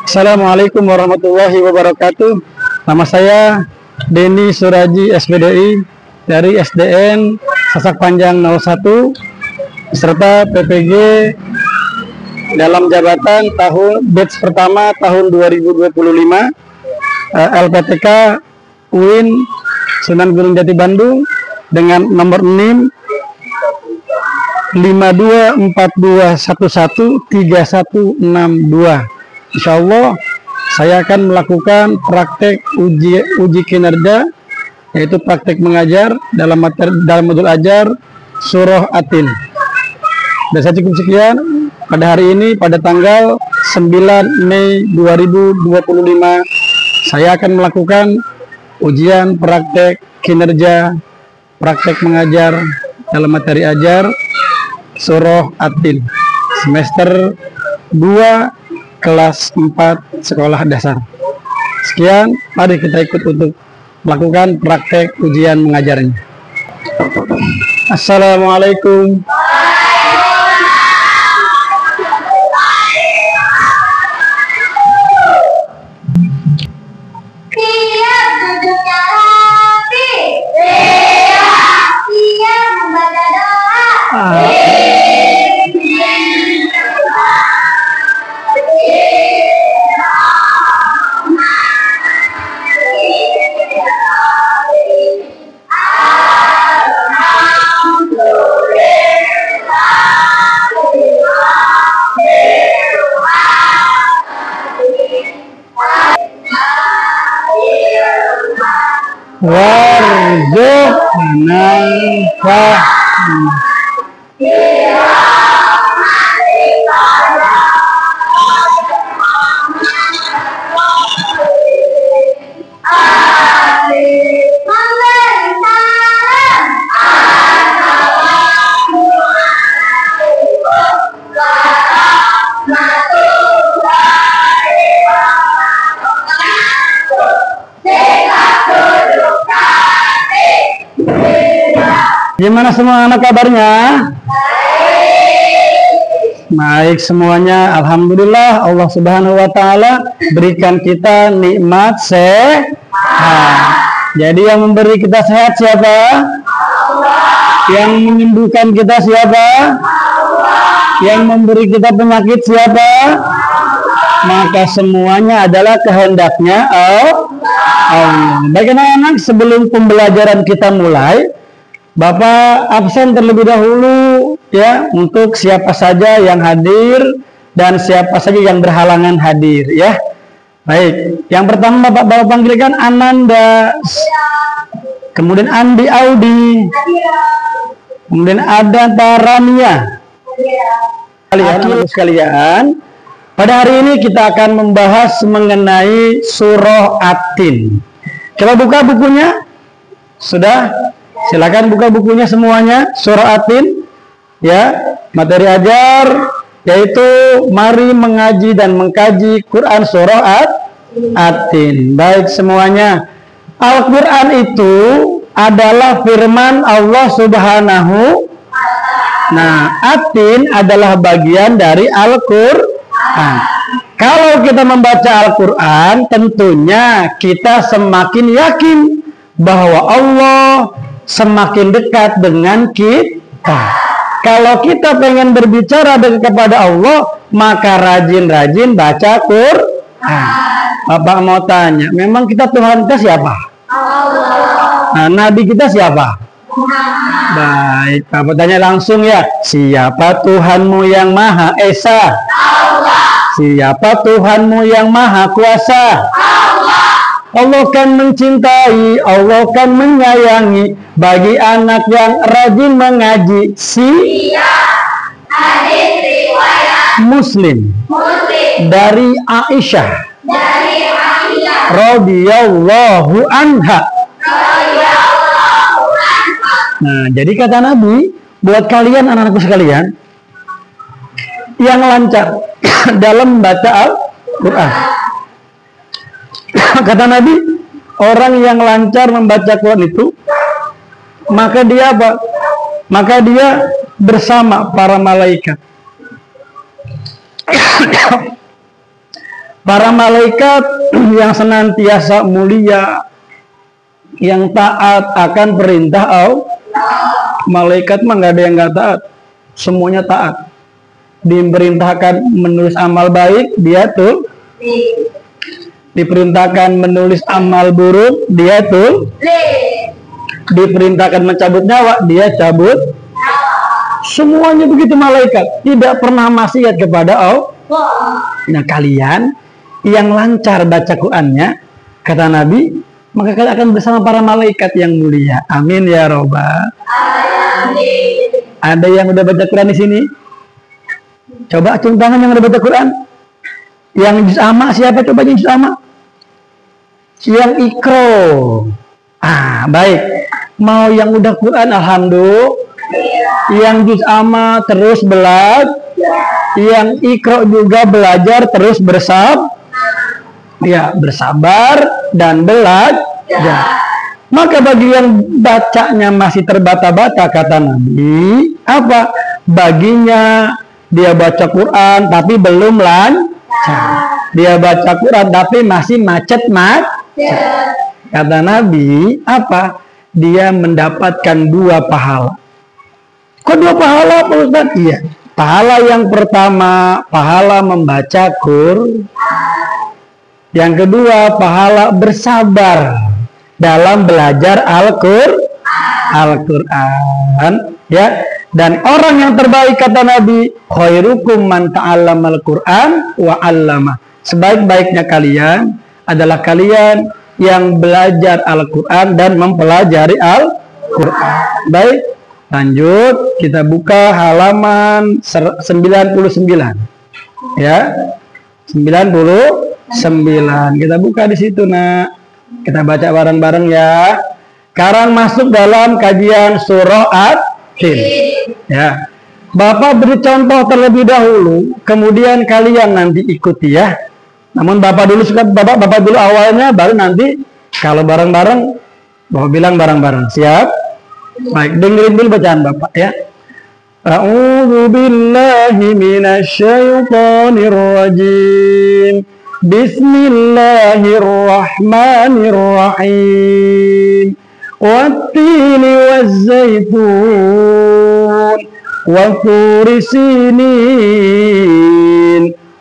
Assalamualaikum warahmatullahi wabarakatuh. Nama saya Denny Suraji SPDI dari SDN Sasak Panjang 01 serta PPG dalam jabatan batch pertama tahun 2025 LPTK UIN Sunan Gunung Jati Bandung dengan nomor NIM 524211316162. Insya Allah saya akan melakukan praktek uji kinerja, yaitu praktek mengajar dalam modul ajar Surah At-Tin. Dan saya cukup sekian pada hari ini, pada tanggal 9 Mei 2025 saya akan melakukan ujian praktek kinerja, praktek mengajar dalam materi ajar Surah At-Tin semester 2 kelas 4 sekolah dasar. Sekian, mari kita ikut untuk melakukan praktek ujian mengajarnya. Assalamualaikum. Warzuqna Gimana semua anak kabarnya? Baik semuanya, alhamdulillah Allah Subhanahu wa taala berikan kita nikmat sehat. Jadi yang memberi kita sehat siapa? Allah. Yang menyembuhkan kita siapa? Allah. Yang memberi kita penyakit siapa? Allah. Maka semuanya adalah kehendaknya Allah. Baik anak-anak, sebelum pembelajaran kita mulai, Bapak absen terlebih dahulu ya, untuk siapa saja yang hadir dan siapa saja yang berhalangan hadir ya. Baik, yang pertama Bapak panggilkan Ananda, kemudian Andi Audi, kemudian ada Tarania. Sekalian, pada hari ini kita akan membahas mengenai Surah At-Tin. Coba buka bukunya. Sudah? Silakan buka bukunya semuanya, Surah At-Tin ya, materi ajar yaitu mari mengaji dan mengkaji Quran Surah At-Tin. Baik semuanya, Al-Quran itu adalah firman Allah Subhanahu. Nah, At-Tin adalah bagian dari Al-Quran. Kalau kita membaca Al-Quran, tentunya kita semakin yakin bahwa Allah semakin dekat dengan kita. Kalau kita pengen berbicara kepada Allah, maka rajin-rajin baca Quran. Bapak mau tanya, memang kita Tuhan kita siapa? Allah. Nah, Nabi kita siapa? Baik, Bapak tanya langsung ya. Siapa Tuhanmu yang Maha Esa? Allah. Siapa Tuhanmu yang Maha Kuasa? Allah kan mencintai, Allah kan menyayangi bagi anak yang rajin mengaji. Hadis riwayat Muslim dari Aisyah radhiyallahu anha. Nah, jadi kata Nabi, buat kalian anak-anakku sekalian yang lancar dalam membaca Al-Quran, kata Nabi, orang yang lancar membaca Quran itu, maka dia apa? Maka dia bersama para malaikat. Para malaikat yang senantiasa mulia, yang taat akan perintah Allah. Malaikat mah nggak ada yang nggak taat, semuanya taat. Diperintahkan menulis amal baik, dia tuh. Diperintahkan menulis amal buruk, dia tuh. Diperintahkan mencabut nyawa, dia cabut. Semuanya begitu malaikat, tidak pernah maksiat kepada Allah. Nah, kalian yang lancar baca Qur'annya, kata Nabi, maka kalian akan bersama para malaikat yang mulia. Amin ya robbal. Ada yang udah baca Quran di sini? Coba acung tangan yang udah baca Quran. Yang juz amma siapa? Coba juz amma. Yang ikro. Baik. Mau yang udah Quran, alhamdulillah. Yang juz amma terus belajar. Yang ikro juga belajar terus bersabar dan belajar. Maka bagi yang bacanya masih terbata-bata, kata Nabi, apa? Baginya dia baca Quran tapi belum lancar. Dia baca Quran tapi masih macet. Kata Nabi, apa? Dia mendapatkan 2 pahala. Kok 2 pahala, Pak Ustaz? Iya. Pahala yang pertama, pahala membaca Quran. Yang kedua, pahala bersabar dalam belajar Al-Quran, ya. Dan orang yang terbaik, kata Nabi, khairukum man ta'allamal Quran wa 'allama. Sebaik-baiknya kalian adalah kalian yang belajar Al-Quran dan mempelajari Al-Quran. Baik, lanjut kita buka halaman 99. Ya. 99. Kita buka di situ, Nak. Kita baca bareng-bareng ya. Sekarang masuk dalam kajian surah At-Tin. Ya. Bapak beri contoh terlebih dahulu, kemudian kalian nanti ikuti ya. Namun Bapak dulu Bapak dulu awalnya, baru nanti kalau bareng-bareng Bapak bilang bareng-bareng. Siap? Baik, dengerin dulu bacaan Bapak ya. A'udzu billahi minasyaitonir rajim. Bismillahirrahmanirrahim. Wattini wazzaitun wa turi sinin.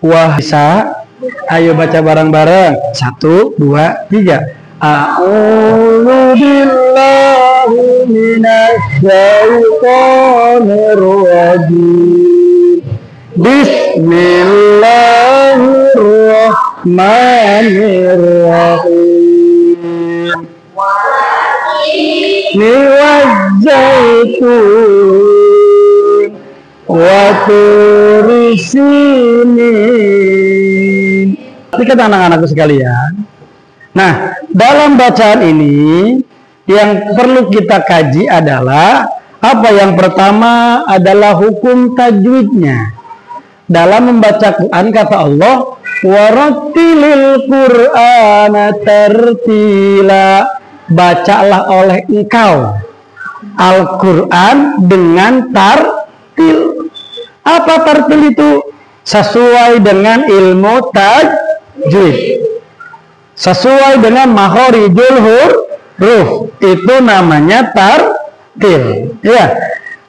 Bisa? Ayo baca bareng-bareng. 1, 2, 3. A'udzu billahi minasyaitonir rajim. Bismillahirrahmanirrahim. Ni wazzaitun wa turi sinin. Kata anak-anakku sekalian. Nah, dalam bacaan ini yang perlu kita kaji adalah apa? Yang pertama adalah hukum tajwidnya. Dalam membaca Quran, kata Allah, warattilil Qur'ana tartila. Bacalah oleh engkau Al-Quran dengan tartil. Apa tartil itu? Sesuai dengan ilmu tajwid, sesuai dengan makhorijul huruf, itu namanya tartil. Ya.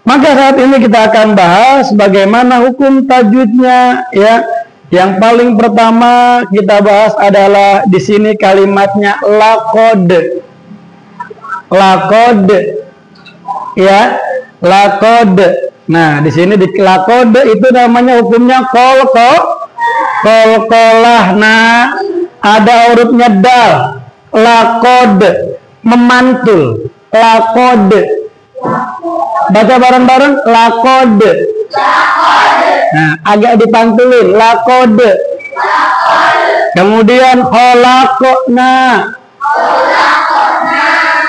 Maka saat ini kita akan bahas bagaimana hukum tajwidnya, ya. Yang paling pertama kita bahas adalah di sini kalimatnya laqad. Laqad. Ya, laqad. Nah, di sini di laqad itu namanya hukumnya qalqalah. Nah, ada hurufnya dal. Laqad, memantul. Laqad. Baca bareng-bareng, laqad. Nah, agak dipantulin, laqad. Kemudian khalaqna.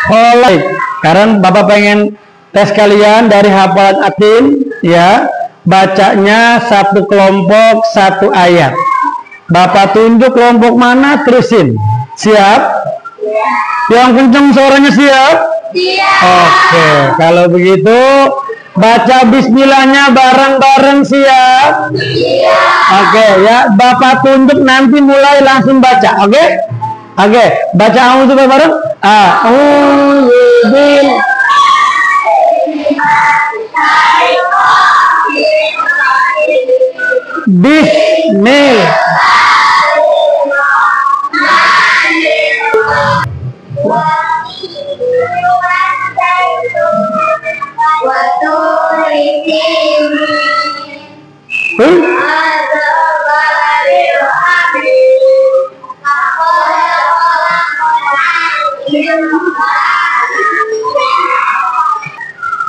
Khalaq. Sekarang Bapak pengen tes kalian dari hafalan At-Tin, ya. Bacanya satu kelompok, satu ayat. Bapak tunjuk kelompok mana, terusin. Siap? Yang kenceng suaranya, siap? Oke, kalau begitu Baca bismillahnya bareng-bareng, siap? Oke, ya. Bapak tunjuk nanti mulai langsung baca. Oke? Oke, baca auzu bareng. A'udzu Bismillah.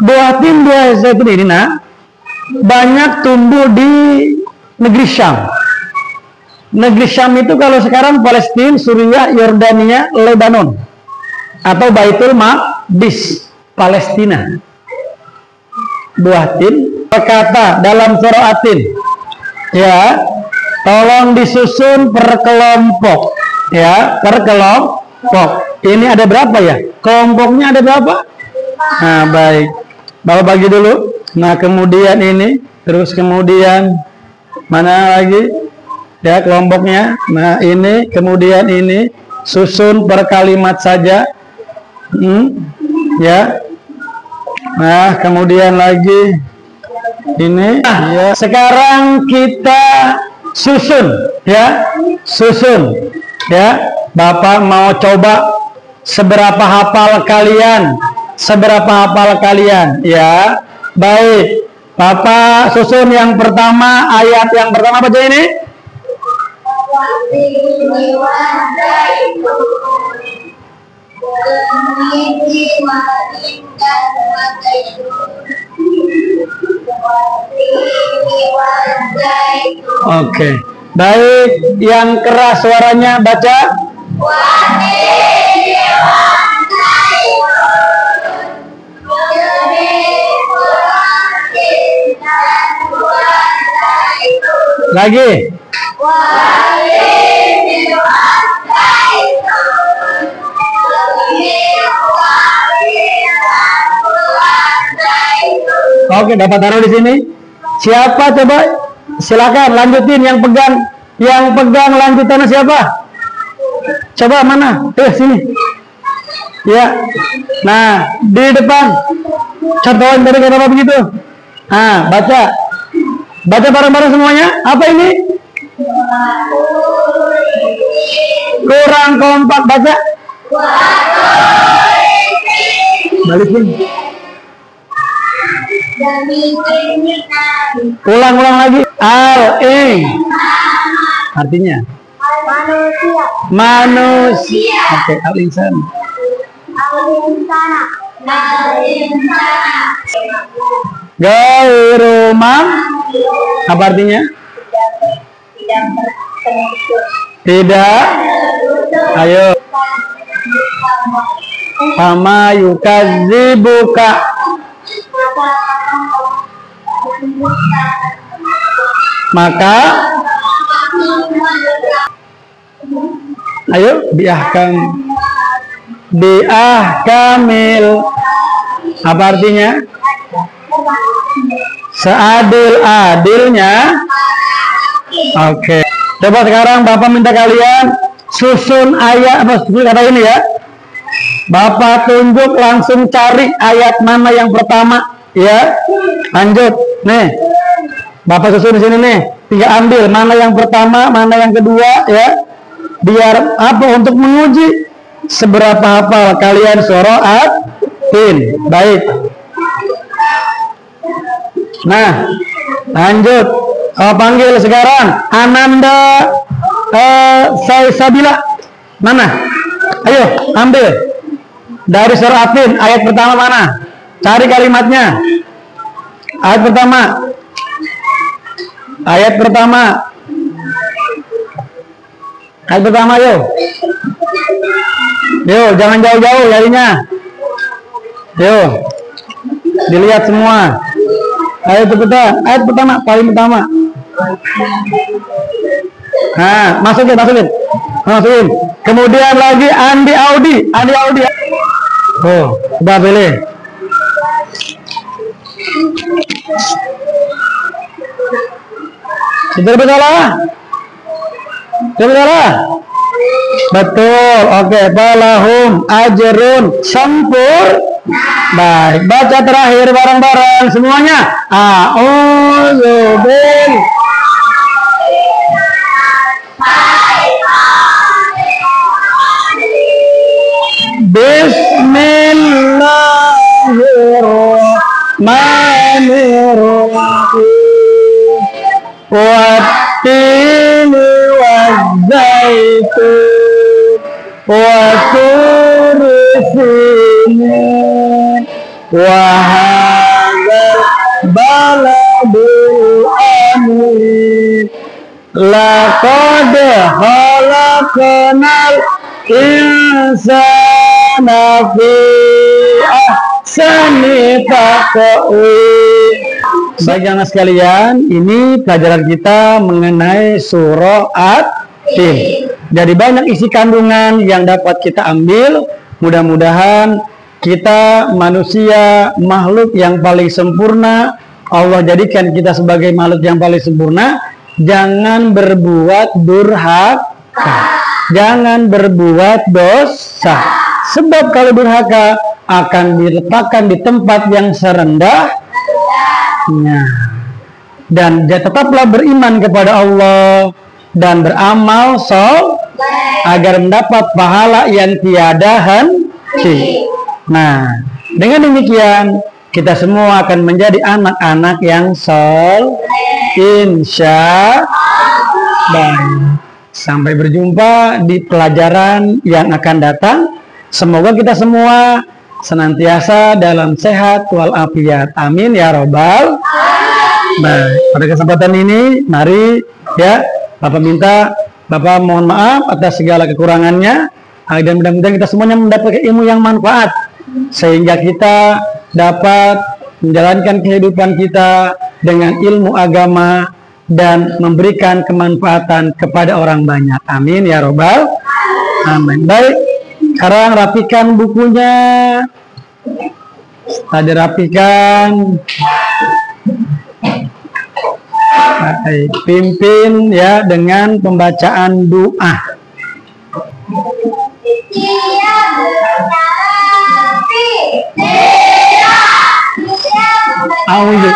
Buah tin buah zaitun ini banyak tumbuh di negeri Syam. Negeri Syam itu kalau sekarang Palestina, Suriah, Yordania, Lebanon, atau Baitul Maqdis, Palestina. Buah tin berkata dalam surah Atin, ya, tolong disusun per kelompok, ya, per kelompok. Ini ada berapa ya? Kelompoknya ada berapa? Nah, baik. Bapak bagi dulu. Nah, kemudian ini, terus kemudian mana lagi? Ya, kelompoknya. Nah, ini, kemudian ini, susun per kalimat saja. Ya. Nah, kemudian lagi ini. Ya. Sekarang kita susun, ya. Susun. Ya. Bapak mau coba seberapa hafal kalian? Seberapa hafal kalian? Ya, baik. Bapak susun yang pertama, ayat yang pertama baca ini. Oke, baik. Yang keras suaranya baca. Lagi. Oke, dapat taruh di sini. Siapa coba? Silakan lanjutin yang pegang lanjutannya siapa? Coba mana? Sini. Ya. Nah, di depan. Contohin dari kata begitu. Nah, baca. Baca bareng-bareng semuanya. Apa ini? Kurang kompak. Baca. Balikin. Ulang-ulang lagi. Al-ing. Artinya? Manusia. Oke, al-insan. Gairu mam. Apa artinya? Tidak. Ayo. Fama yukadzibuka. Maka ayo biahkamil. Apa artinya? Seadil-adilnya. Oke. Coba sekarang Bapak minta kalian susun ayat apa kata ini ya. Bapak tunjuk langsung cari ayat mana yang pertama ya. Lanjut. Nih. Bapak susun di sini nih. Tiga ambil mana yang pertama, mana yang kedua ya. Biar apa? Untuk menguji seberapa hafal kalian surah At-Tin. Baik. Nah, lanjut. Panggil sekarang Ananda Sabila. Mana? Ayo, ambil. Dari surah At-Tin, ayat pertama mana? Cari kalimatnya. Ayat pertama. Ayat pertama. Ayat pertama, yuk. Yuk, jangan jauh-jauh larinya. Yuk. Dilihat semua. Ayat pertama, paling pertama. Nah, masukin. Kemudian lagi Andi Audi. Oh, udah pilih. Itu bersalah. Betul. Oke, falahum ajrun sempur. Baik, baca terakhir bareng-bareng semuanya. A'udzu Bismillahirrahmanirrahim. Wattini wazzaitun wa turi sinin wa hadzal baladul amin. Laqad khalaqnal insana fi ahsani taqwim. Baik anak sekalian, ini pelajaran kita mengenai surah At-Tin. Jadi banyak isi kandungan yang dapat kita ambil. Mudah-mudahan kita manusia makhluk yang paling sempurna. Allah jadikan kita sebagai makhluk yang paling sempurna. Jangan berbuat durhaka, jangan berbuat dosa. Sebab kalau durhaka akan diletakkan di tempat yang serendahnya. Dan tetaplah beriman kepada Allah dan beramal soleh agar mendapat pahala yang tiada henti. Nah, dengan demikian kita semua akan menjadi anak-anak yang soleh, insya Allah. Sampai berjumpa di pelajaran yang akan datang. Semoga kita semua senantiasa dalam sehat walafiat. Amin ya robbal. Baik, pada kesempatan ini mari ya Bapak mohon maaf atas segala kekurangannya, dan mudah-mudahan kita semuanya mendapatkan ilmu yang manfaat sehingga kita dapat menjalankan kehidupan kita dengan ilmu agama dan memberikan kemanfaatan kepada orang banyak. Amin ya robbal. Amin. Baik, sekarang rapikan bukunya. Tadi rapikan. Baik, pimpin ya dengan pembacaan doa. A'udzu